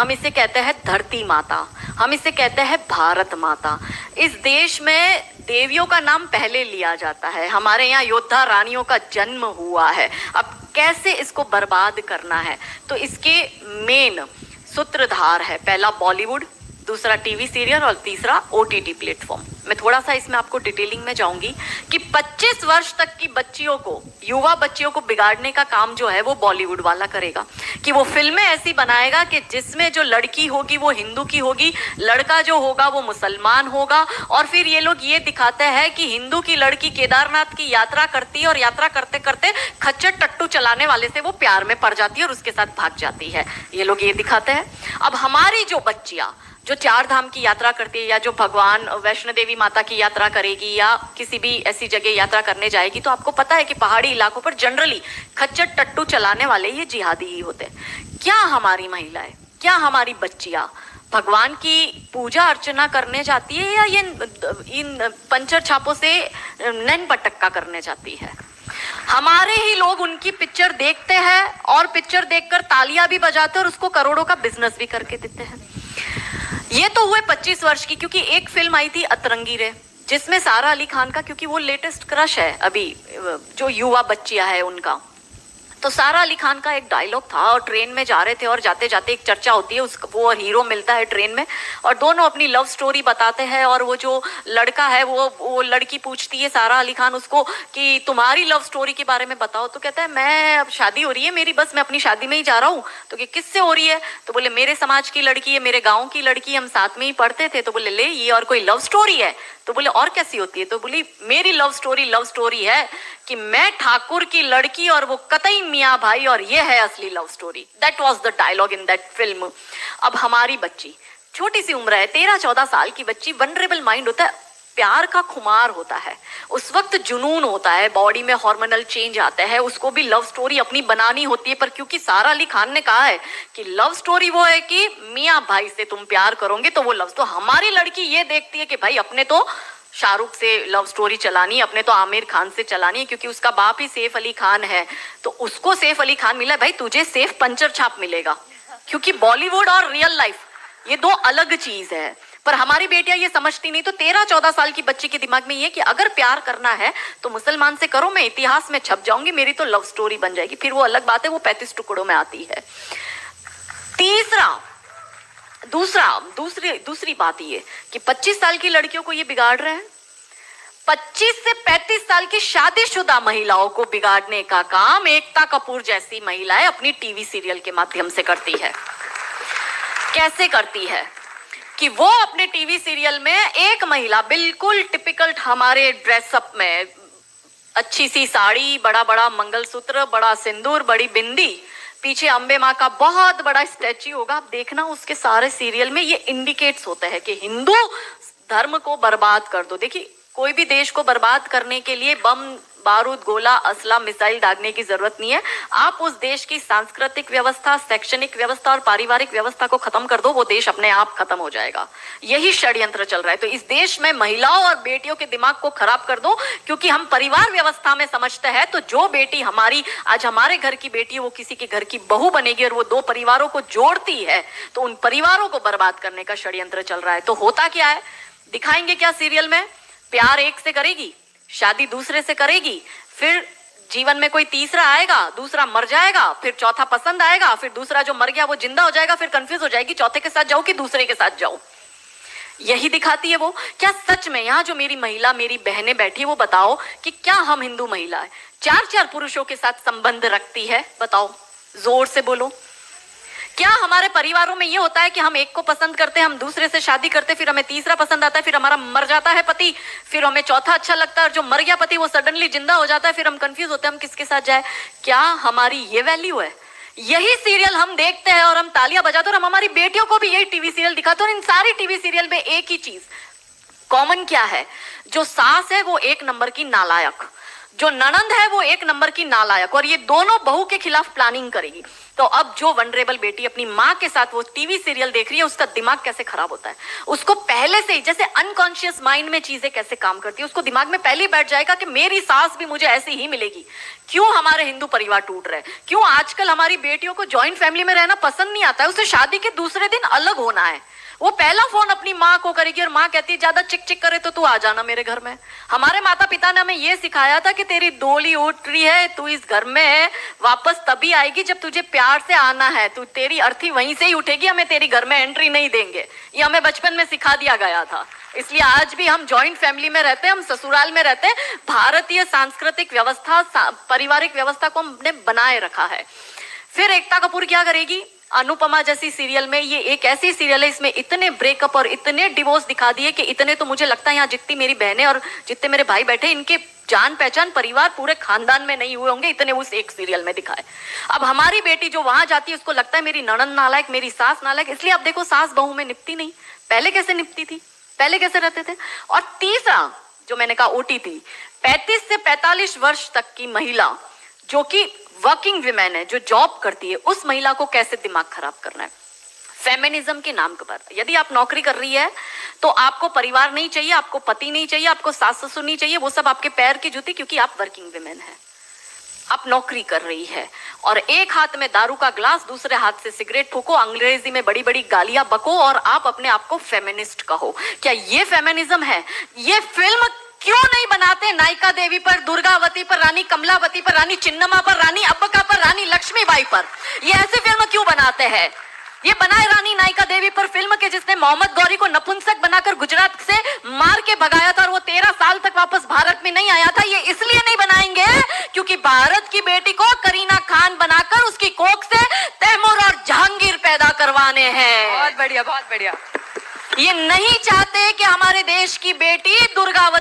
हम इसे कहते हैं धरती माता, हम इसे कहते हैं भारत माता। इस देश में देवियों का नाम पहले लिया जाता है, हमारे यहाँ योद्धा रानियों का जन्म हुआ है। अब कैसे इसको बर्बाद करना है, तो इसके मेन सूत्रधार है, पहला बॉलीवुड, दूसरा टीवी सीरियल और तीसरा ओटीटी प्लेटफॉर्म। मैं थोड़ा सा इसमें आपको डिटेलिंग में जाऊंगी कि 25 वर्ष तक की बच्चियों को, युवा बच्चियों को बिगाड़ने का काम जो है वो बॉलीवुड वाला करेगा, कि वो फिल्में ऐसी बनाएगा कि जिसमें जो लड़की होगी वो हिंदू की होगी, लड़का जो होगा वो मुसलमान होगा। और फिर ये लोग ये दिखाते हैं कि हिंदू की लड़की केदारनाथ की यात्रा करती है और यात्रा करते करते खच्चर टट्टू चलाने वाले से वो प्यार में पड़ जाती है और उसके साथ भाग जाती है। ये लोग ये दिखाते हैं। अब हमारी जो बच्चियां जो 4 धाम की यात्रा करती है, या जो भगवान वैष्णो देवी माता की यात्रा करेगी, या किसी भी ऐसी जगह यात्रा करने जाएगी, तो आपको पता है कि पहाड़ी इलाकों पर जनरली खच्चर टट्टू चलाने वाले ये जिहादी ही होते हैं। क्या हमारी महिलाएं, क्या हमारी बच्चियां भगवान की पूजा अर्चना करने जाती है, या ये इन पंचर छापों से नैन पटक्का करने जाती है? हमारे ही लोग उनकी पिक्चर देखते हैं और पिक्चर देखकर तालियां भी बजाते हैं और उसको करोड़ों का बिजनेस भी करके देते हैं। ये तो हुए 25 वर्ष की, क्योंकि एक फिल्म आई थी अतरंगी रे, जिसमें सारा अली खान का, क्योंकि वो लेटेस्ट क्रश है अभी जो युवा बच्चियां है उनका, तो सारा अली खान का एक डायलॉग था और ट्रेन में जा रहे थे और जाते जाते एक चर्चा होती है, वो हीरो मिलता है ट्रेन में और दोनों अपनी लव स्टोरी बताते हैं। और वो जो लड़का है वो लड़की पूछती है सारा अली खान उसको कि तुम्हारी लव स्टोरी के बारे में बताओ, तो कहता है मैं, अब शादी हो रही है मेरी, बस मैं अपनी शादी में ही जा रहा हूँ। तो कि किससे हो रही है? तो बोले मेरे समाज की लड़की है, मेरे गाँव की लड़की, हम साथ में ही पढ़ते थे। तो बोले ले, ये और कोई लव स्टोरी है? तो बोले और कैसी होती है? तो बोली मेरी लव स्टोरी है कि मैं ठाकुर की लड़की और वो कतई मियाँ भाई, और ये है असली love story. That was the dialogue in that film. अब हमारी बच्ची छोटी सी उम्र है, 13-14 साल की बच्ची, वनरेबल माइंड होता है, प्यार का खुमार होता है, उस वक्त जुनून होता है, बॉडी में हार्मोनल चेंज आता है, उसको भी लव स्टोरी अपनी बनानी होती है। पर क्योंकि सारा अली खान ने कहा है कि लव स्टोरी वो है कि मियाँ भाई से तुम प्यार करोगे तो वो लव, तो हमारी लड़की ये देखती है कि भाई अपने तो शाहरुख से लव स्टोरी चलानी है, अपने तो आमिर खान से चलानी है, क्योंकि उसका बाप ही सैफ अली खान है, तो उसको सैफ अली खान मिला, भाई तुझे सैफ पंचर छाप मिलेगा। क्योंकि बॉलीवुड और रियल लाइफ ये दो अलग चीज है। पर हमारी बेटियां ये समझती नहीं। तो 13-14 साल की बच्ची के दिमाग में ये कि अगर प्यार करना है तो मुसलमान से करो, मैं इतिहास में छप जाऊंगी, मेरी तो लव स्टोरी बन जाएगी। फिर वो अलग बात है, वो 35 टुकड़ों में आती है। दूसरी बात ये कि 25 साल की लड़कियों को ये बिगाड़ रहे हैं। 25 से 35 साल की शादीशुदा महिलाओं को बिगाड़ने का काम एकता कपूर जैसी महिलाएं अपनी टीवी सीरियल के माध्यम से करती है। कैसे करती है कि वो अपने टीवी सीरियल में एक महिला बिल्कुल टिपिकल हमारे ड्रेसअप में, अच्छी सी साड़ी, बड़ा बड़ा मंगलसूत्र, बड़ा सिंदूर, बड़ी बिंदी, पीछे अंबे माँ का बहुत बड़ा स्टैच्यू होगा। आप देखना उसके सारे सीरियल में ये इंडिकेट्स होते हैं कि हिंदू धर्म को बर्बाद कर दो। देखिए कोई भी देश को बर्बाद करने के लिए बम, बारूद, गोला, असला, मिसाइल दागने की जरूरत नहीं है। आप उस देश की सांस्कृतिक व्यवस्था, शैक्षणिक व्यवस्था और पारिवारिक व्यवस्था को खत्म कर दो, वो देश अपने आप खत्म हो जाएगा। यही षड्यंत्र चल रहा है। तो इस देश में महिलाओं और बेटियों के दिमाग को खराब कर दो, क्योंकि हम परिवार व्यवस्था में समझते हैं तो जो बेटी हमारी, आज हमारे घर की बेटी है, वो किसी के घर की बहू बनेगी और वो 2 परिवारों को जोड़ती है, तो उन परिवारों को बर्बाद करने का षड्यंत्र चल रहा है। तो होता क्या है, दिखाएंगे क्या सीरियल में? प्यार एक से करेगी, शादी दूसरे से करेगी, फिर जीवन में कोई तीसरा आएगा, दूसरा मर जाएगा, फिर चौथा पसंद आएगा, फिर दूसरा जो मर गया वो जिंदा हो जाएगा, फिर कंफ्यूज हो जाएगी चौथे के साथ जाऊं कि दूसरे के साथ जाऊं। यही दिखाती है वो। क्या सच में यहाँ जो मेरी महिला, मेरी बहनें बैठी है, वो बताओ कि क्या हम हिंदू महिला 4-4 पुरुषों के साथ संबंध रखती है? बताओ, जोर से बोलो। क्या हमारे परिवारों में ये होता है कि हम एक को पसंद करते हैं, हम दूसरे से शादी करते, फिर हमें तीसरा पसंद आता है, फिर हमारा मर जाता है पति, फिर हमें चौथा अच्छा लगता है, और जो मर गया पति वो सडनली जिंदा हो जाता है, फिर हम कंफ्यूज होते हैं हम किसके साथ जाए? क्या हमारी ये वैल्यू है? यही सीरियल हम देखते हैं और हम तालियां बजाते हैं, और हम हमारी बेटियों को भी यही टीवी सीरियल दिखाते हैं। और इन सारी टीवी सीरियल में एक ही चीज कॉमन क्या है? जो सास है वो 1 नंबर की नालायक, जो ननंद है वो 1 नंबर की नालायक, और ये दोनों बहू के खिलाफ प्लानिंग करेगी। तो अब जो वनरेबल बेटी अपनी माँ के साथ वो टीवी सीरियल देख रही है, उसका दिमाग कैसे खराब होता है, उसको पहले से ही जैसे अनकॉन्शियस माइंड में चीजें कैसे काम करती है, उसको दिमाग में पहले ही बैठ जाएगा कि मेरी सास भी मुझे ऐसी ही मिलेगी। क्यों हमारे हिंदू परिवार टूट रहे हैं, क्यों आजकल हमारी बेटियों को जॉइंट फैमिली में रहना पसंद नहीं आता है, उसे शादी के दूसरे दिन अलग होना है। वो पहला फोन अपनी माँ को करेगी और माँ कहती है ज्यादा चिक चिक करे तो तू आ जाना मेरे घर में। हमारे माता पिता ने हमें ये सिखाया था कि तेरी डोली उठ रही है, तू इस घर में वापस तभी आएगी जब तुझे प्यार से आना है, तू तेरी अर्थी वहीं से ही उठेगी, हमें तेरी घर में एंट्री नहीं देंगे। ये हमें बचपन में सिखा दिया गया था। इसलिए आज भी हम जॉइंट फैमिली में रहते हैं, हम ससुराल में रहते हैं। भारतीय सांस्कृतिक व्यवस्था, पारिवारिक व्यवस्था को हमने बनाए रखा है। फिर एकता कपूर क्या करेगी, अनुपमा जैसी सीरियल में, ये एक ऐसी सीरियल है इसमें इतने ब्रेकअप और इतने डिवोर्स दिखा दिए कि इतने तो मुझे लगता है यहाँ जितनी मेरी बहनें और जितने मेरे भाई बैठे, इनके जान पहचान परिवार पूरे खानदान में नहीं हुए होंगे, इतने उस एक सीरियल में दिखाए। अब हमारी बेटी जो वहां जाती है उसको लगता है मेरी ननद नालायक, मेरी सास नालायक। इसलिए आप देखो सास बहू में निपटी नहीं, पहले कैसे निपटी थी, पहले कैसे रहते थे। और तीसरा जो मैंने कहा ओटीटी, 35 से 45 वर्ष तक की महिला जो कि वर्किंग विमेन है, जो जॉब करती है, उस महिला को कैसे दिमाग खराब करना है फेमिनिज्म के नाम पर। यदि आप नौकरी कर रही है तो आपको परिवार नहीं चाहिए, आपको पति नहीं चाहिए, आपको सास ससुर नहीं चाहिए, वो सब आपके पैर की जूती, क्योंकि आप वर्किंग विमेन है, आप नौकरी कर रही है। और एक हाथ में दारू का ग्लास, दूसरे हाथ से सिगरेट फूको, अंग्रेजी में बड़ी बड़ी गालियां बको और आप अपने आप को फेमिनिस्ट कहो। क्या ये फेमिनिज्म है? ये फिल्म क्यों नहीं बनाते नायिका देवी पर, दुर्गावती पर, रानी कमलावती पर, रानी चिन्नमा पर, रानी अब्बका पर, रानी लक्ष्मीबाई पर? ये ऐसी फिल्म क्यों बनाते हैं? ये बनाए रानी नायिका देवी पर फिल्म के जिसने मोहम्मद गौरी को नपुंसक बनाकर गुजरात से मार के भगाया था और वो 13 साल तक वापस भारत में नहीं आया था। ये इसलिए नहीं बनाएंगे क्योंकि भारत की बेटी को करीना खान बनाकर उसकी कोख से तैमूर और जहांगीर पैदा करवाने हैं। बहुत बढ़िया, बहुत बढ़िया। ये नहीं चाहते कि हमारे देश की बेटी दुर्गावती